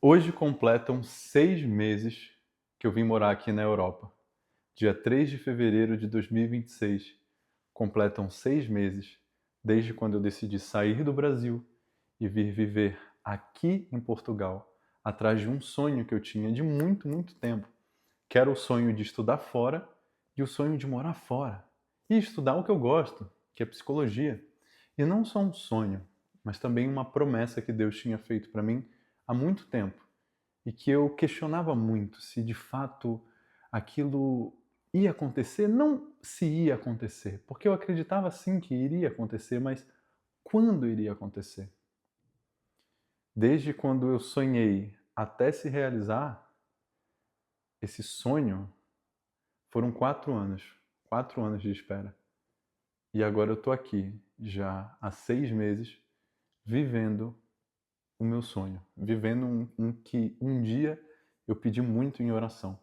Hoje completam 6 meses que eu vim morar aqui na Europa. Dia 3 de fevereiro de 2026, completam 6 meses desde quando eu decidi sair do Brasil e vir viver aqui em Portugal, atrás de um sonho que eu tinha de muito, muito tempo, que era o sonho de estudar fora e o sonho de morar fora. E estudar o que eu gosto, que é psicologia. E não só um sonho, mas também uma promessa que Deus tinha feito para mim há muito tempo e que eu questionava muito se de fato aquilo ia acontecer, não se ia acontecer, porque eu acreditava sim que iria acontecer, mas quando iria acontecer? Desde quando eu sonhei até se realizar, esse sonho foram 4 anos, 4 anos de espera. E agora eu estou aqui, já há 6 meses, vivendo o meu sonho, vivendo um que um dia eu pedi muito em oração,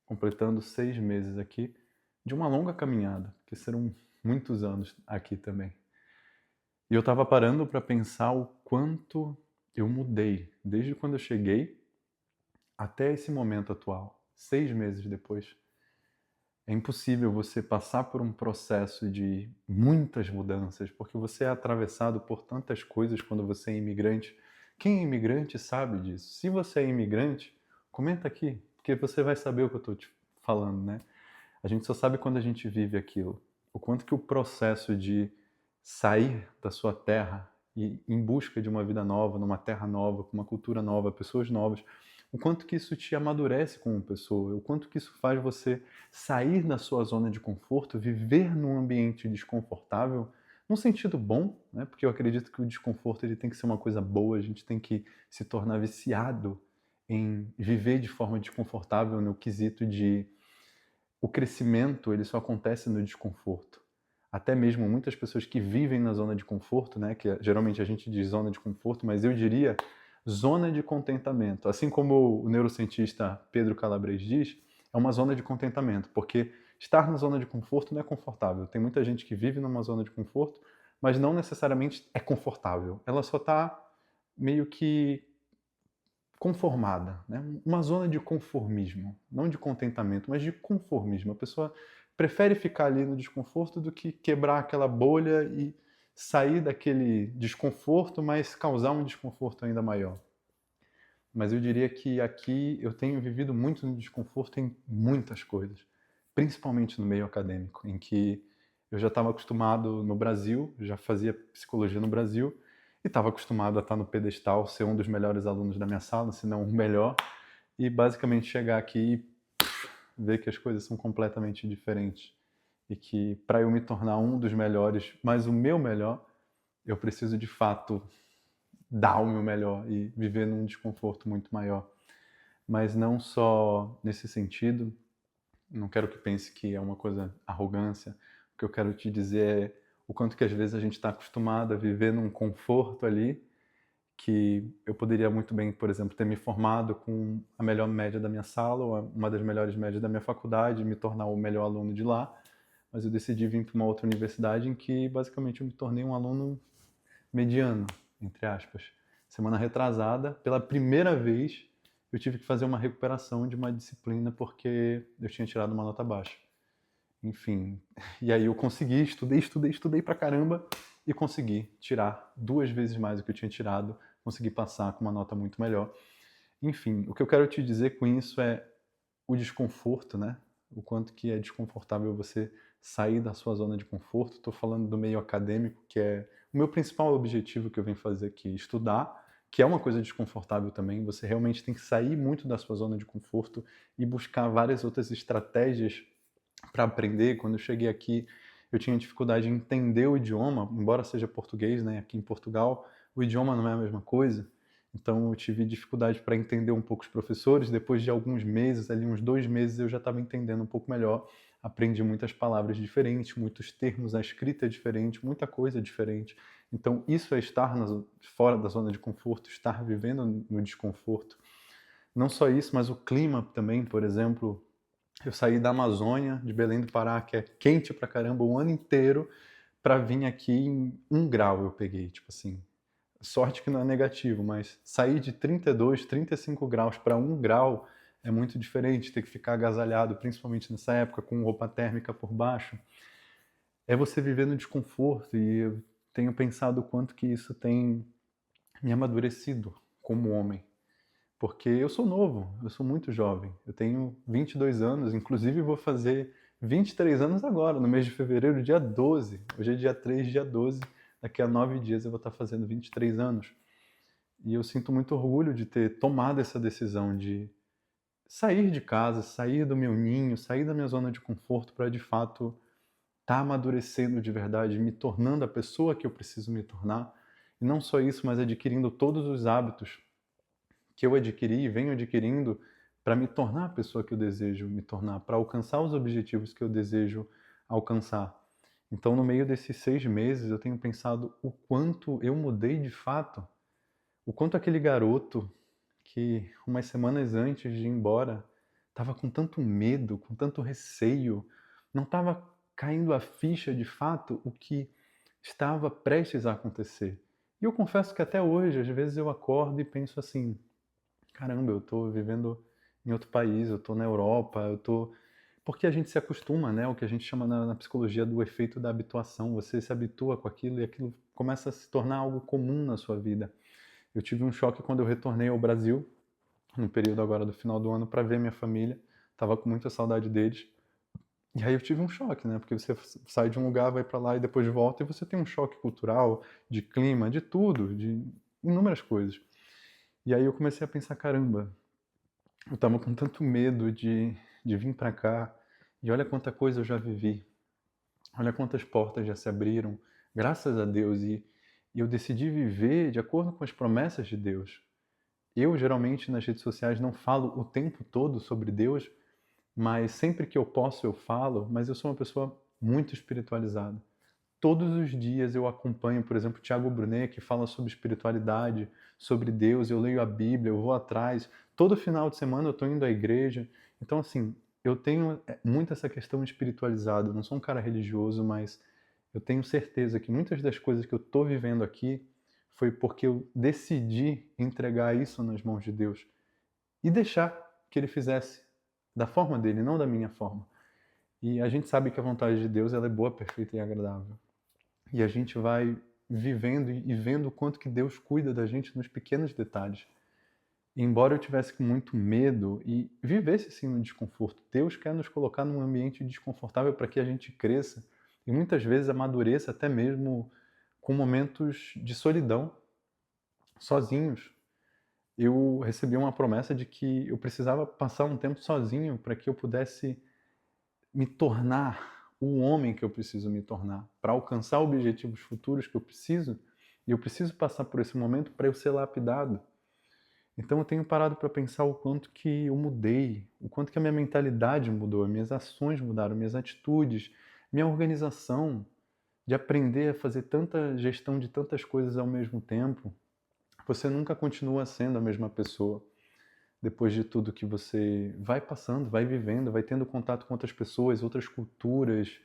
completando 6 meses aqui de uma longa caminhada, que serão muitos anos aqui também. E eu estava parando para pensar o quanto eu mudei desde quando eu cheguei até esse momento atual, 6 meses depois. É impossível você passar por um processo de muitas mudanças, porque você é atravessado por tantas coisas quando você é imigrante. Quem é imigrante sabe disso. Se você é imigrante, comenta aqui, porque você vai saber o que eu estou te falando, né? A gente só sabe quando a gente vive aquilo. O quanto que o processo de sair da sua terra e em busca de uma vida nova, numa terra nova, com uma cultura nova, pessoas novas, o quanto que isso te amadurece como pessoa, o quanto que isso faz você sair da sua zona de conforto, viver num ambiente desconfortável, num sentido bom, né? Porque eu acredito que o desconforto ele tem que ser uma coisa boa, a gente tem que se tornar viciado em viver de forma desconfortável no quesito de o crescimento ele só acontece no desconforto. Até mesmo muitas pessoas que vivem na zona de conforto, né, que geralmente a gente diz zona de conforto, mas eu diria zona de contentamento. Assim como o neurocientista Pedro Calabres diz, é uma zona de contentamento, porque estar na zona de conforto não é confortável. Tem muita gente que vive numa zona de conforto, mas não necessariamente é confortável. Ela só está meio que conformada, né? Uma zona de conformismo, não de contentamento, mas de conformismo. A pessoa prefere ficar ali no desconforto do que quebrar aquela bolha e sair daquele desconforto, mas causar um desconforto ainda maior. Mas eu diria que aqui eu tenho vivido muito no desconforto em muitas coisas, principalmente no meio acadêmico, em que eu já estava acostumado no Brasil, já fazia psicologia no Brasil, e estava acostumado a estar no pedestal, ser um dos melhores alunos da minha sala, se não o melhor, e basicamente chegar aqui e ver que as coisas são completamente diferentes. E que para eu me tornar um dos melhores, mas o meu melhor, eu preciso de fato dar o meu melhor e viver num desconforto muito maior. Mas não só nesse sentido, não quero que pense que é uma coisa arrogância. O que eu quero te dizer é o quanto que às vezes a gente está acostumado a viver num conforto ali, que eu poderia muito bem, por exemplo, ter me formado com a melhor média da minha sala, ou uma das melhores médias da minha faculdade, me tornar o melhor aluno de lá, mas eu decidi vir para uma outra universidade em que basicamente eu me tornei um aluno mediano, entre aspas. Semana retrasada, pela primeira vez, eu tive que fazer uma recuperação de uma disciplina porque eu tinha tirado uma nota baixa. Enfim, e aí eu consegui, estudei pra caramba e consegui tirar 2 vezes mais do que eu tinha tirado, consegui passar com uma nota muito melhor. Enfim, o que eu quero te dizer com isso é o desconforto, né? O quanto que é desconfortável você sair da sua zona de conforto. Estou falando do meio acadêmico, que é o meu principal objetivo que eu venho fazer aqui, estudar, que é uma coisa desconfortável também. Você realmente tem que sair muito da sua zona de conforto e buscar várias outras estratégias para aprender. Quando eu cheguei aqui, eu tinha dificuldade em entender o idioma, embora seja português, né? Aqui em Portugal, o idioma não é a mesma coisa. Então eu tive dificuldade para entender um pouco os professores. Depois de alguns meses, ali uns 2 meses, eu já estava entendendo um pouco melhor. Aprendi muitas palavras diferentes, muitos termos, a escrita é diferente, muita coisa diferente. Então isso é estar fora da zona de conforto, estar vivendo no desconforto. Não só isso, mas o clima também, por exemplo. Eu saí da Amazônia, de Belém do Pará, que é quente pra caramba o ano inteiro, para vir aqui em 1 grau eu peguei, tipo assim. sorte que não é negativo, mas sair de 32, 35 graus para 1 grau é muito diferente, ter que ficar agasalhado, principalmente nessa época, com roupa térmica por baixo. É você viver no desconforto, e eu tenho pensado o quanto que isso tem me amadurecido como homem. Porque eu sou novo, eu sou muito jovem. Eu tenho 22 anos, inclusive vou fazer 23 anos agora, no mês de fevereiro, dia 12. Hoje é dia 3, dia 12. Daqui a 9 dias eu vou estar fazendo 23 anos. E eu sinto muito orgulho de ter tomado essa decisão de sair de casa, sair do meu ninho, sair da minha zona de conforto para de fato estar amadurecendo de verdade, me tornando a pessoa que eu preciso me tornar. E não só isso, mas adquirindo todos os hábitos que eu adquiri e venho adquirindo para me tornar a pessoa que eu desejo me tornar, para alcançar os objetivos que eu desejo alcançar. Então, no meio desses 6 meses, eu tenho pensado o quanto eu mudei de fato, o quanto aquele garoto que umas semanas antes de ir embora estava com tanto medo, com tanto receio, não estava caindo a ficha de fato o que estava prestes a acontecer. E eu confesso que até hoje, às vezes eu acordo e penso assim: caramba, eu tô vivendo em outro país, eu tô na Europa, eu tô... Porque a gente se acostuma, né? O que a gente chama na psicologia do efeito da habituação. Você se habitua com aquilo e aquilo começa a se tornar algo comum na sua vida. Eu tive um choque quando eu retornei ao Brasil, no período agora do final do ano, para ver minha família. Tava com muita saudade deles. E aí eu tive um choque, né? Porque você sai de um lugar, vai para lá e depois volta e você tem um choque cultural, de clima, de tudo, de inúmeras coisas. E aí eu comecei a pensar, caramba, eu tava com tanto medo de vir para cá, e olha quanta coisa eu já vivi, olha quantas portas já se abriram, graças a Deus, e eu decidi viver de acordo com as promessas de Deus. Eu, geralmente, nas redes sociais não falo o tempo todo sobre Deus, mas sempre que eu posso eu falo, mas eu sou uma pessoa muito espiritualizada. Todos os dias eu acompanho, por exemplo, Tiago Brunet, que fala sobre espiritualidade, sobre Deus, eu leio a Bíblia, eu vou atrás. Todo final de semana eu estou indo à igreja. Então, assim, eu tenho muito essa questão espiritualizada. Eu não sou um cara religioso, mas eu tenho certeza que muitas das coisas que eu estou vivendo aqui foi porque eu decidi entregar isso nas mãos de Deus e deixar que Ele fizesse da forma dele, não da minha forma. E a gente sabe que a vontade de Deus ela é boa, perfeita e agradável. E a gente vai vivendo e vendo o quanto que Deus cuida da gente nos pequenos detalhes. E embora eu tivesse com muito medo e vivesse sim no desconforto, Deus quer nos colocar num ambiente desconfortável para que a gente cresça e muitas vezes amadureça até mesmo com momentos de solidão, sozinhos. Eu recebi uma promessa de que eu precisava passar um tempo sozinho para que eu pudesse me tornar o homem que eu preciso me tornar, para alcançar objetivos futuros que eu preciso, e eu preciso passar por esse momento para eu ser lapidado. Então eu tenho parado para pensar o quanto que eu mudei, o quanto que a minha mentalidade mudou, minhas ações mudaram, minhas atitudes, minha organização, de aprender a fazer tanta gestão de tantas coisas ao mesmo tempo. Você nunca continua sendo a mesma pessoa depois de tudo que você vai passando, vai vivendo, vai tendo contato com outras pessoas, outras culturas.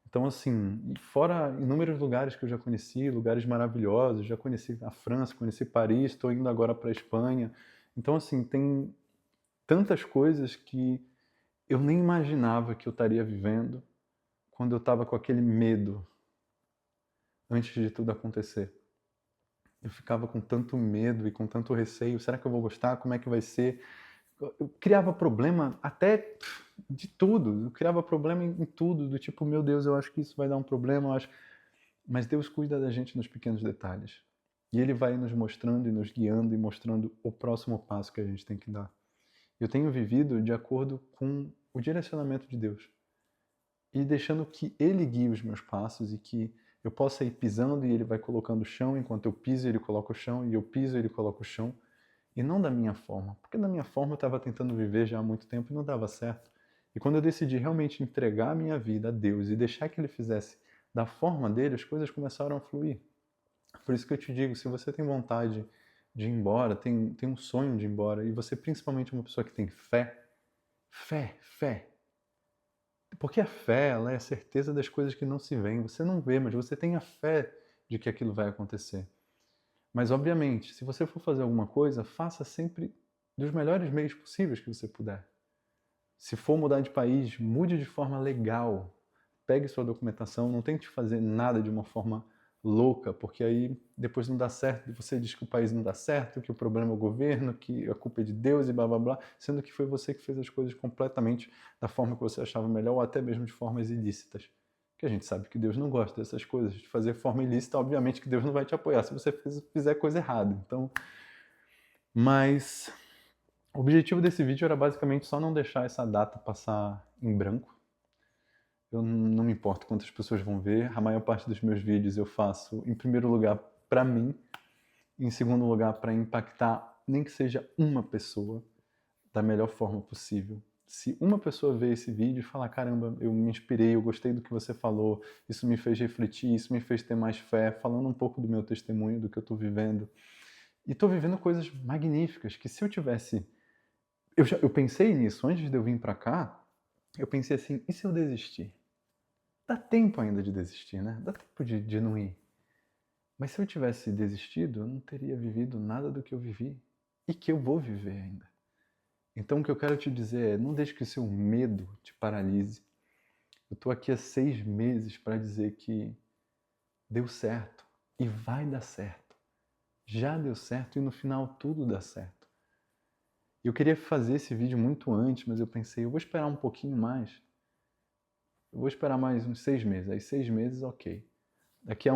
Então, assim, e fora inúmeros lugares que eu já conheci, lugares maravilhosos, já conheci a França, conheci Paris, estou indo agora para a Espanha. Então, assim, tem tantas coisas que eu nem imaginava que eu estaria vivendo quando eu estava com aquele medo antes de tudo acontecer. Eu ficava com tanto medo e com tanto receio. Será que eu vou gostar? Como é que vai ser? Eu criava problema até de tudo. Eu criava problema em tudo, do tipo, meu Deus, eu acho que isso vai dar um problema, eu acho... Mas Deus cuida da gente nos pequenos detalhes. E Ele vai nos mostrando e nos guiando e mostrando o próximo passo que a gente tem que dar. Eu tenho vivido de acordo com o direcionamento de Deus. E deixando que Ele guie os meus passos e que eu possa ir pisando e Ele vai colocando o chão, enquanto eu piso Ele coloca o chão, e eu piso Ele coloca o chão. E não da minha forma, porque da minha forma eu estava tentando viver já há muito tempo e não dava certo. E quando eu decidi realmente entregar a minha vida a Deus e deixar que Ele fizesse da forma dele, as coisas começaram a fluir. Por isso que eu te digo, se você tem vontade de ir embora, tem um sonho de ir embora, e você principalmente é uma pessoa que tem fé, fé. Porque a fé, ela é a certeza das coisas que não se veem. Você não vê, mas você tem a fé de que aquilo vai acontecer. Mas, obviamente, se você for fazer alguma coisa, faça sempre dos melhores meios possíveis que você puder. Se for mudar de país, mude de forma legal. Pegue sua documentação, não tente fazer nada de uma forma louca, porque aí depois não dá certo, você diz que o país não dá certo, que o problema é o governo, que a culpa é de Deus e blá blá blá, sendo que foi você que fez as coisas completamente da forma que você achava melhor, ou até mesmo de formas ilícitas. Que a gente sabe que Deus não gosta dessas coisas, de fazer forma ilícita, obviamente que Deus não vai te apoiar se você fizer coisa errada. Então, mas o objetivo desse vídeo era basicamente só não deixar essa data passar em branco. Eu não me importo quantas pessoas vão ver. A maior parte dos meus vídeos eu faço, em primeiro lugar, para mim. Em segundo lugar, para impactar nem que seja uma pessoa da melhor forma possível. Se uma pessoa ver esse vídeo e falar, caramba, eu me inspirei, eu gostei do que você falou, isso me fez refletir, isso me fez ter mais fé, falando um pouco do meu testemunho, do que eu estou vivendo. E estou vivendo coisas magníficas, que se eu tivesse... Eu pensei nisso antes de eu vir para cá, eu pensei assim, e se eu desistir? Dá tempo ainda de desistir, né? Dá tempo de não ir. Mas se eu tivesse desistido, eu não teria vivido nada do que eu vivi e que eu vou viver ainda. Então o que eu quero te dizer é, não deixe que o seu medo te paralise. Eu estou aqui há 6 meses para dizer que deu certo e vai dar certo. Já deu certo e no final tudo dá certo. Eu queria fazer esse vídeo muito antes, mas eu pensei, eu vou esperar um pouquinho mais. Eu vou esperar mais uns 6 meses. Aí 6 meses, ok. Daqui a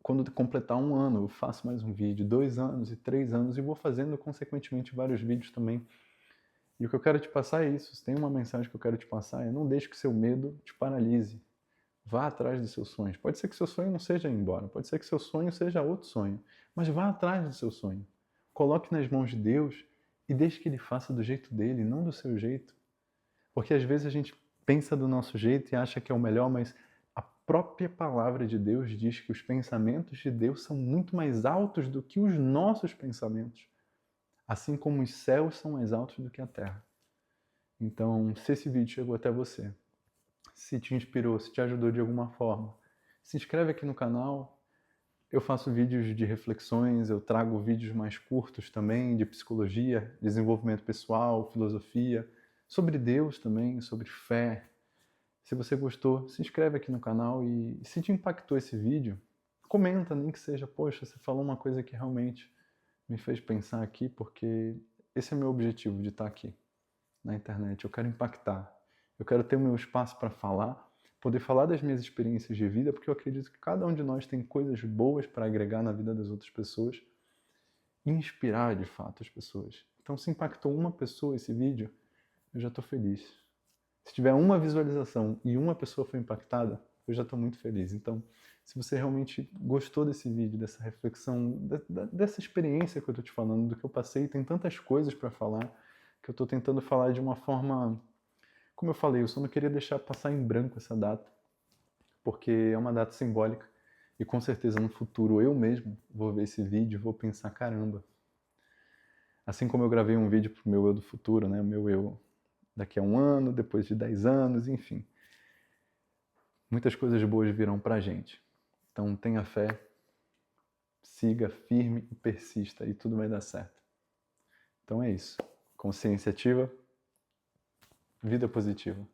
quando completar 1 ano, eu faço mais um vídeo, 2 anos e 3 anos, e vou fazendo, consequentemente, vários vídeos também. E o que eu quero te passar é isso. Se tem uma mensagem que eu quero te passar, é não deixe que seu medo te paralise. Vá atrás dos seus sonhos. Pode ser que seu sonho não seja ir embora, pode ser que seu sonho seja outro sonho, mas vá atrás do seu sonho. Coloque nas mãos de Deus e deixe que Ele faça do jeito dele, não do seu jeito. Porque às vezes a gente pensa do nosso jeito e acha que é o melhor, mas a própria palavra de Deus diz que os pensamentos de Deus são muito mais altos do que os nossos pensamentos. Assim como os céus são mais altos do que a terra. Então, se esse vídeo chegou até você, se te inspirou, se te ajudou de alguma forma, se inscreve aqui no canal. Eu faço vídeos de reflexões, eu trago vídeos mais curtos também, de psicologia, desenvolvimento pessoal, filosofia, sobre Deus também, sobre fé. Se você gostou, se inscreve aqui no canal e se te impactou esse vídeo, comenta, nem que seja, poxa, você falou uma coisa que realmente me fez pensar aqui, porque esse é o meu objetivo de estar aqui na internet. Eu quero impactar, eu quero ter o meu espaço para falar, poder falar das minhas experiências de vida, porque eu acredito que cada um de nós tem coisas boas para agregar na vida das outras pessoas e inspirar de fato as pessoas. Então, se impactou uma pessoa esse vídeo, eu já estou feliz. Se tiver uma visualização e uma pessoa foi impactada, eu já estou muito feliz. Então, se você realmente gostou desse vídeo, dessa reflexão, dessa experiência que eu estou te falando, do que eu passei, tem tantas coisas para falar, que eu estou tentando falar de uma forma... Como eu falei, eu só não queria deixar passar em branco essa data, porque é uma data simbólica. E com certeza no futuro eu mesmo vou ver esse vídeo e vou pensar, caramba. Assim como eu gravei um vídeo pro meu eu do futuro, né? O meu eu daqui a 1 ano, depois de 10 anos, enfim. Muitas coisas boas virão pra gente. Então tenha fé, siga firme e persista e tudo vai dar certo. Então é isso. Consciência ativa, vida positiva.